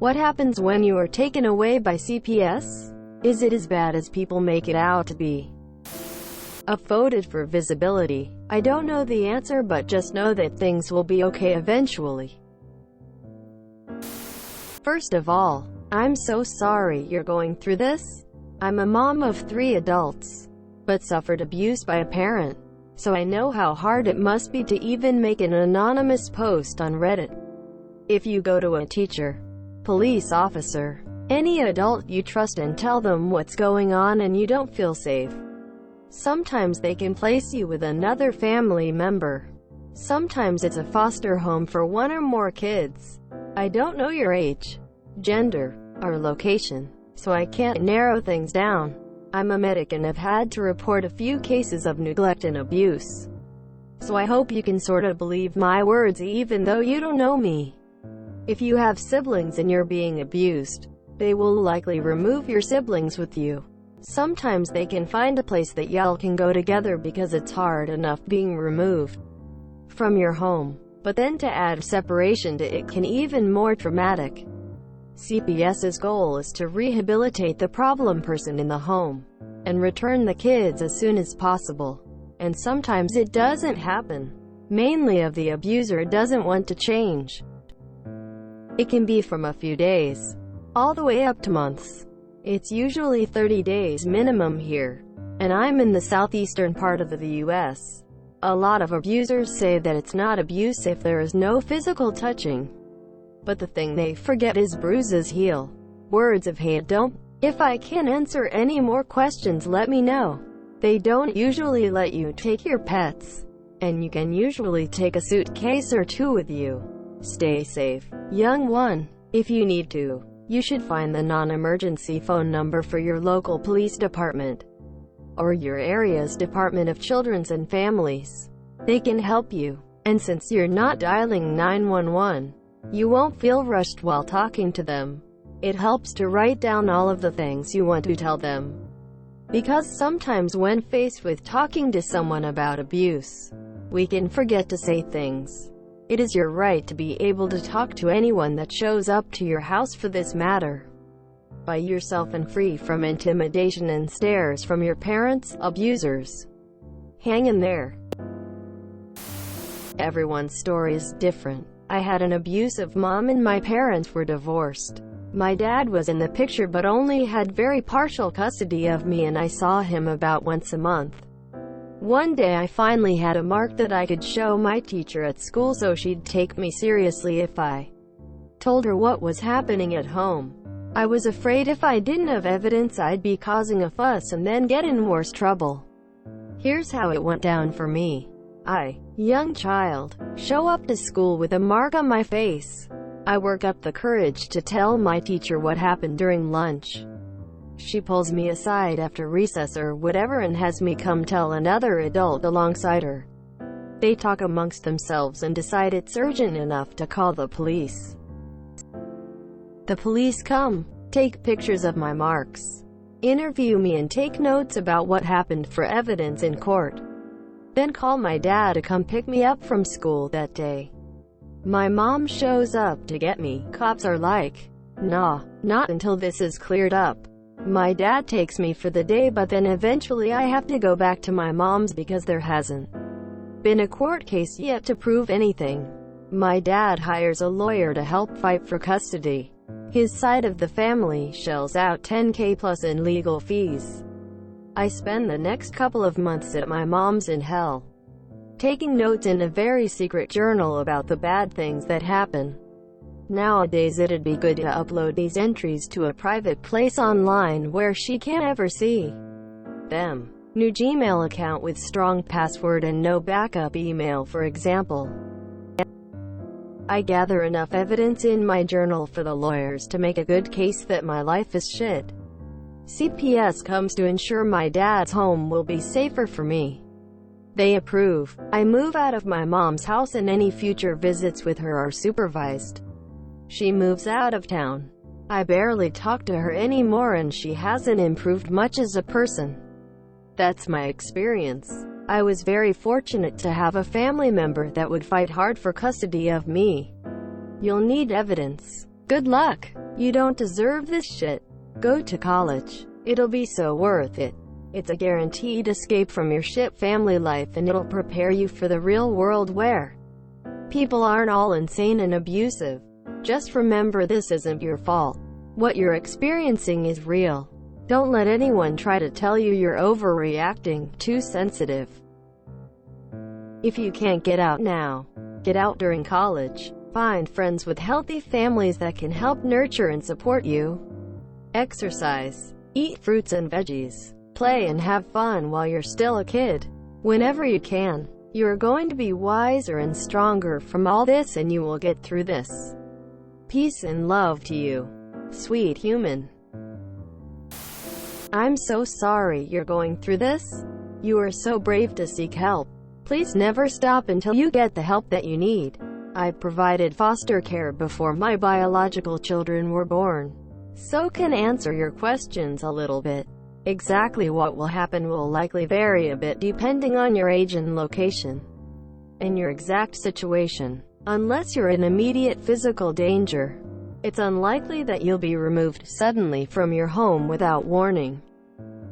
What happens when you are taken away by CPS? Is it as bad as people make it out to be? Upvoted for visibility. I don't know the answer, but just know that things will be okay eventually. First of all, I'm so sorry you're going through this. I'm a mom of 3 adults, but suffered abuse by a parent, so I know how hard it must be to even make an anonymous post on Reddit. If you go to a teacher, police officer, any adult you trust and tell them what's going on and you don't feel safe, sometimes they can place you with another family member. Sometimes it's a foster home for 1 or more kids. I don't know your age, gender, or location, so I can't narrow things down. I'm a medic and have had to report a few cases of neglect and abuse, so I hope you can sort of believe my words even though you don't know me. If you have siblings and you're being abused, they will likely remove your siblings with you. Sometimes they can find a place that y'all can go together because it's hard enough being removed from your home, but then to add separation to it can even more traumatic. CPS's goal is to rehabilitate the problem person in the home and return the kids as soon as possible. And sometimes it doesn't happen, mainly if the abuser doesn't want to change. It can be from a few days all the way up to months. It's usually 30 days minimum here, and I'm in the southeastern part of the US. A lot of abusers say that it's not abuse if there is no physical touching. But the thing they forget is bruises heal. Words of hate don't. If I can answer any more questions, let me know. They don't usually let you take your pets, and you can usually take a suitcase or 2 with you. Stay safe, young one. If you need to, you should find the non-emergency phone number for your local police department or your area's Department of Children's and Families. They can help you. And since you're not dialing 911, you won't feel rushed while talking to them. It helps to write down all of the things you want to tell them, because sometimes when faced with talking to someone about abuse, we can forget to say things. It is your right to be able to talk to anyone that shows up to your house for this matter. By yourself and free from intimidation and stares from your parents, abusers. Hang in there. Everyone's story is different. I had an abusive mom and my parents were divorced. My dad was in the picture but only had very partial custody of me, and I saw him about once a month. One day I finally had a mark that I could show my teacher at school so she'd take me seriously if I told her what was happening at home. I was afraid if I didn't have evidence I'd be causing a fuss and then get in worse trouble. Here's how it went down for me. I, young child, show up to school with a mark on my face. I work up the courage to tell my teacher what happened during lunch. She pulls me aside after recess or whatever and has me come tell another adult alongside her. They talk amongst themselves and decide it's urgent enough to call the police. The police come, take pictures of my marks, interview me and take notes about what happened for evidence in court. Then call my dad to come pick me up from school that day. My mom shows up to get me. Cops are like, nah, not until this is cleared up. My dad takes me for the day, but then eventually I have to go back to my mom's because there hasn't been a court case yet to prove anything. My dad hires a lawyer to help fight for custody. His side of the family shells out $10,000 plus in legal fees. I spend the next couple of months at my mom's in hell, taking notes in a very secret journal about the bad things that happen. Nowadays it'd be good to upload these entries to a private place online where she can't ever see them. New Gmail account with strong password and no backup email, for example. I gather enough evidence in my journal for the lawyers to make a good case that my life is shit. CPS comes to ensure my dad's home will be safer for me. They approve. I move out of my mom's house and any future visits with her are supervised. She moves out of town. I barely talk to her anymore and she hasn't improved much as a person. That's my experience. I was very fortunate to have a family member that would fight hard for custody of me. You'll need evidence. Good luck. You don't deserve this shit. Go to college. It'll be so worth it. It's a guaranteed escape from your shit family life, and it'll prepare you for the real world where people aren't all insane and abusive. Just remember, this isn't your fault. What you're experiencing is real. Don't let anyone try to tell you you're overreacting, too sensitive. If you can't get out now, get out during college. Find friends with healthy families that can help nurture and support you. Exercise. Eat fruits and veggies. Play and have fun while you're still a kid. Whenever you can. You are going to be wiser and stronger from all this, and you will get through this. Peace and love to you, sweet human. I'm so sorry you're going through this. You are so brave to seek help. Please never stop until you get the help that you need. I provided foster care before my biological children were born, so can answer your questions a little bit. Exactly what will happen will likely vary a bit depending on your age and location, and your exact situation. Unless you're in immediate physical danger, it's unlikely that you'll be removed suddenly from your home without warning.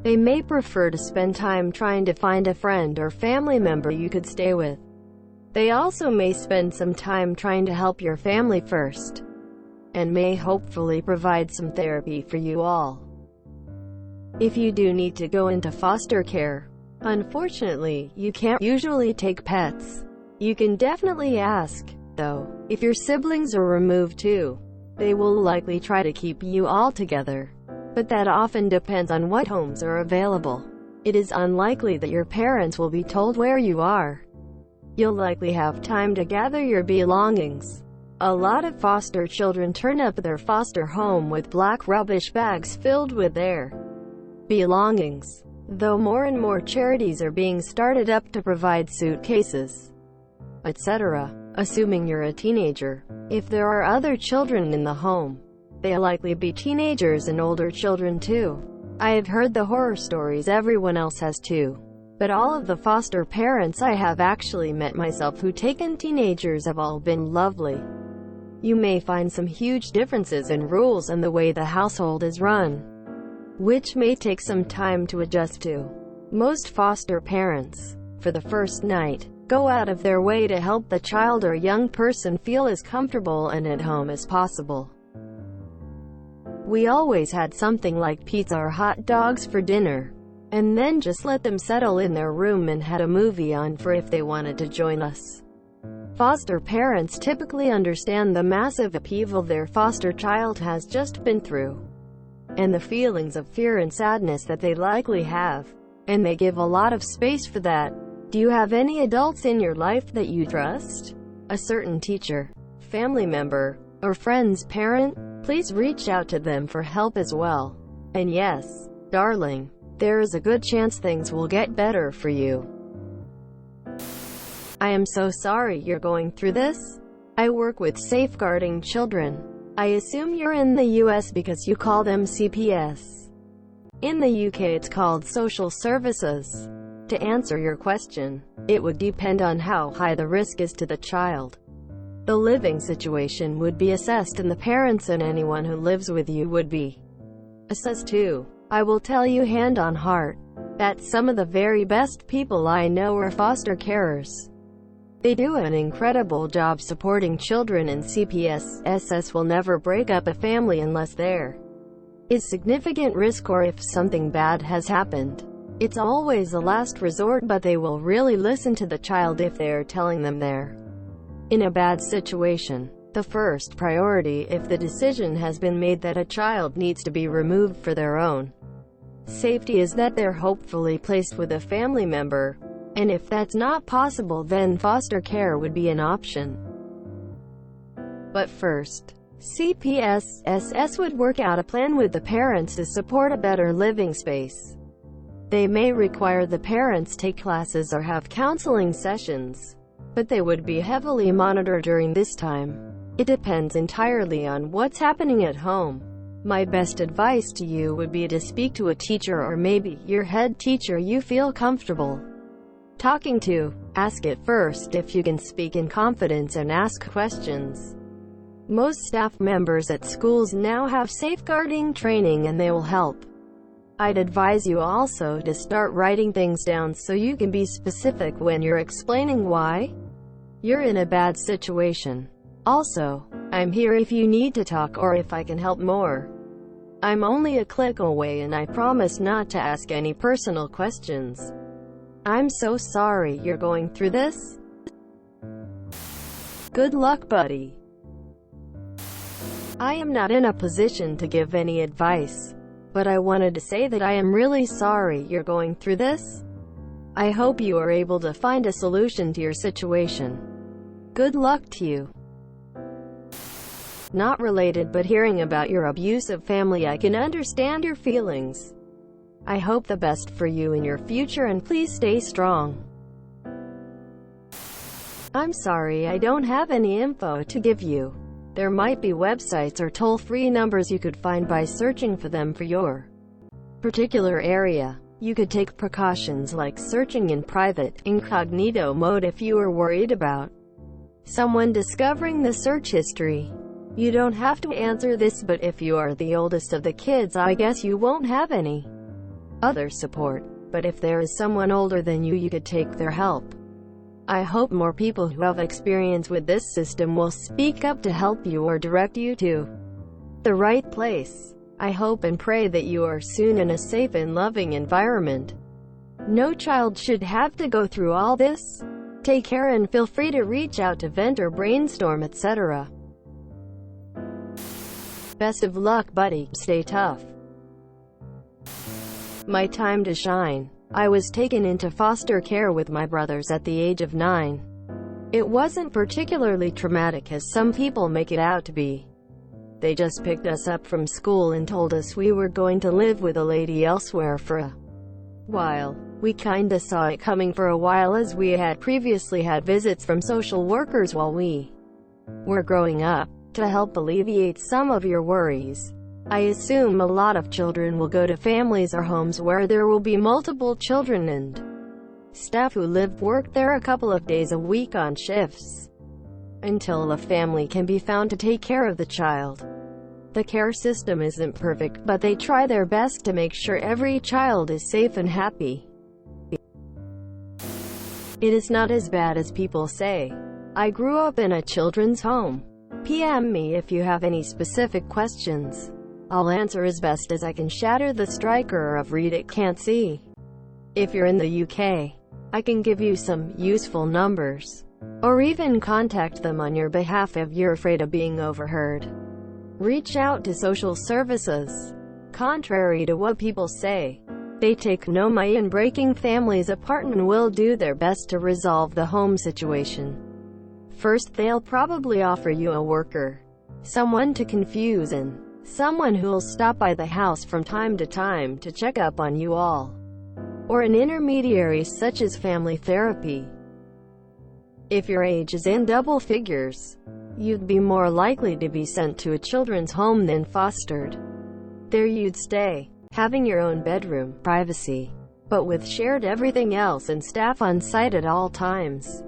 They may prefer to spend time trying to find a friend or family member you could stay with. They also may spend some time trying to help your family first, and may hopefully provide some therapy for you all. If you do need to go into foster care, unfortunately, you can't usually take pets. You can definitely ask, though. If your siblings are removed too, they will likely try to keep you all together. But that often depends on what homes are available. It is unlikely that your parents will be told where you are. You'll likely have time to gather your belongings. A lot of foster children turn up their foster home with black rubbish bags filled with their belongings, though more and more charities are being started up to provide suitcases, etc. Assuming you're a teenager. If there are other children in the home, they'll likely be teenagers and older children too. I have heard the horror stories everyone else has too. But all of the foster parents I have actually met myself who taken teenagers have all been lovely. You may find some huge differences in rules and the way the household is run, which may take some time to adjust to. Most foster parents, for the first night, go out of their way to help the child or young person feel as comfortable and at home as possible. We always had something like pizza or hot dogs for dinner, and then just let them settle in their room and had a movie on for if they wanted to join us. Foster parents typically understand the massive upheaval their foster child has just been through, and the feelings of fear and sadness that they likely have, and they give a lot of space for that. Do you have any adults in your life that you trust? A certain teacher, family member, or friend's parent? Please reach out to them for help as well. And yes, darling, there is a good chance things will get better for you. I am so sorry you're going through this. I work with safeguarding children. I assume you're in the US because you call them CPS. In the UK it's called social services. To answer your question, it would depend on how high the risk is to the child. The living situation would be assessed, and the parents and anyone who lives with you would be assessed too. I will tell you hand on heart that some of the very best people I know are foster carers. They do an incredible job supporting children, and CPS will never break up a family unless there is significant risk or if something bad has happened. It's always a last resort, but they will really listen to the child if they're telling them they're in a bad situation. The first priority, if the decision has been made that a child needs to be removed for their own safety, is that they're hopefully placed with a family member. And if that's not possible, then foster care would be an option. But first, CPS would work out a plan with the parents to support a better living space. They may require the parents take classes or have counseling sessions, but they would be heavily monitored during this time. It depends entirely on what's happening at home. My best advice to you would be to speak to a teacher or maybe your head teacher you feel comfortable talking to. Ask it first if you can speak in confidence and ask questions. Most staff members at schools now have safeguarding training and they will help. I'd advise you also to start writing things down so you can be specific when you're explaining why you're in a bad situation. Also, I'm here if you need to talk or if I can help more. I'm only a click away and I promise not to ask any personal questions. I'm so sorry you're going through this. Good luck, buddy. I am not in a position to give any advice, but I wanted to say that I am really sorry you're going through this. I hope you are able to find a solution to your situation. Good luck to you. Not related, but hearing about your abusive family, I can understand your feelings. I hope the best for you in your future and please stay strong. I'm sorry I don't have any info to give you. There might be websites or toll-free numbers you could find by searching for them for your particular area. You could take precautions like searching in private, incognito mode if you are worried about someone discovering the search history. You don't have to answer this, but if you are the oldest of the kids, I guess you won't have any other support. But if there is someone older than you could take their help. I hope more people who have experience with this system will speak up to help you or direct you to the right place. I hope and pray that you are soon in a safe and loving environment. No child should have to go through all this. Take care and feel free to reach out to vent or brainstorm, etc. Best of luck, buddy. Stay tough. My time to shine. I was taken into foster care with my brothers at the age of 9. It wasn't particularly traumatic as some people make it out to be. They just picked us up from school and told us we were going to live with a lady elsewhere for a while. We kinda saw it coming for a while as we had previously had visits from social workers while we were growing up. To help alleviate some of your worries, I assume a lot of children will go to families or homes where there will be multiple children and staff who work there a couple of days a week on shifts until a family can be found to take care of the child. The care system isn't perfect, but they try their best to make sure every child is safe and happy. It is not as bad as people say. I grew up in a children's home. PM me if you have any specific questions. I'll answer as best as I can. Shatter the striker of Read It Can't See. If you're in the UK, I can give you some useful numbers, or even contact them on your behalf if you're afraid of being overheard. Reach out to social services. Contrary to what people say, they take no mind in breaking families apart and will do their best to resolve the home situation. First, they'll probably offer you a worker, someone to confuse, and someone who'll stop by the house from time to time to check up on you all, or an intermediary such as family therapy. If your age is in double figures, you'd be more likely to be sent to a children's home than fostered. There you'd stay, having your own bedroom, privacy, but with shared everything else and staff on site at all times,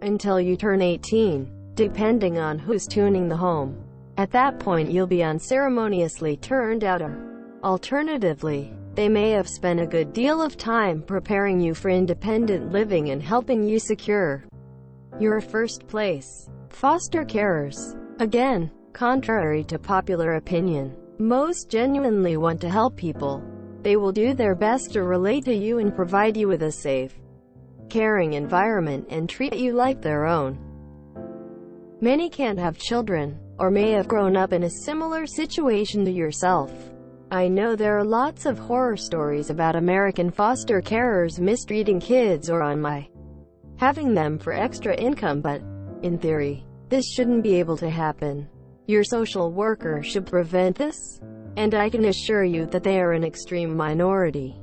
until you turn 18, depending on who's tuning the home. At that point you'll be unceremoniously turned out, or alternatively, they may have spent a good deal of time preparing you for independent living and helping you secure your first place. Foster carers, again, contrary to popular opinion, most genuinely want to help people. They will do their best to relate to you and provide you with a safe, caring environment and treat you like their own. Many can't have children, or may have grown up in a similar situation to yourself. I know there are lots of horror stories about American foster carers mistreating kids or having them for extra income, but, in theory, this shouldn't be able to happen. Your social worker should prevent this, and I can assure you that they are an extreme minority.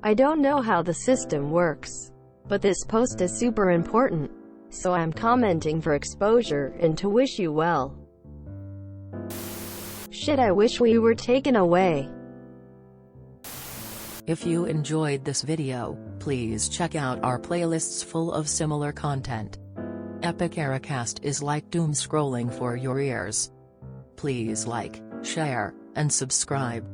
I don't know how the system works, but this post is super important, so I'm commenting for exposure and to wish you well. Shit, I wish we were taken away. If you enjoyed this video, please check out our playlists full of similar content. Epic Ericast is like doom scrolling for your ears. Please like, share, and subscribe.